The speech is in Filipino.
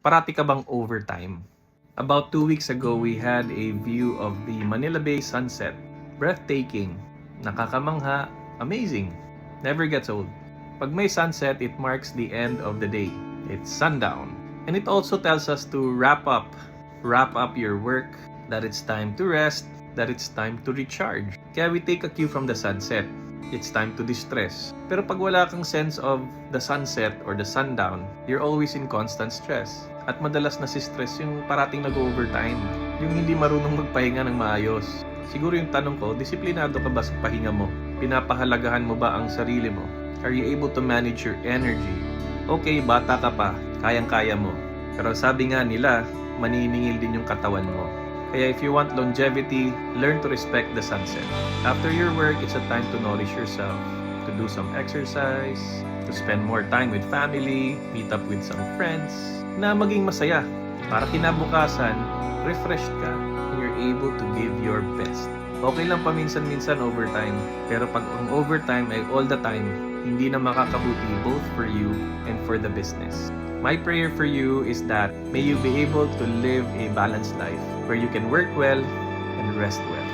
Parati ka bang overtime? About 2 weeks ago, we had a view of the Manila Bay sunset. Breathtaking, nakakamangha, amazing, never gets old. Pag may sunset, it marks the end of the day. It's sundown. And it also tells us to wrap up your work, that it's time to rest, that it's time to recharge. Kaya we take a cue from the sunset. It's time to distress. Pero pag wala kang sense of the sunset or the sundown, you're always in constant stress. At madalas na si stress yung parating nag-overtime. Yung hindi marunong magpahinga ng maayos. Siguro yung tanong ko, disiplinado ka ba sa pahinga mo? Pinapahalagahan mo ba ang sarili mo? Are you able to manage your energy? Okay, bata ka pa, kayang-kaya mo. Pero sabi nga nila, maniningil din yung katawan mo. Kaya if you want longevity, learn to respect the sunset. After your work, it's a time to nourish yourself, to do some exercise, to spend more time with family, meet up with some friends, na maging masaya. Para kinabukasan, refreshed ka, and you're able to give your best. Okay lang paminsan-minsan overtime, pero pag ang overtime ay all the time, hindi na makakabuti both for you and for the business. My prayer for you is that may you be able to live a balanced life where you can work well and rest well.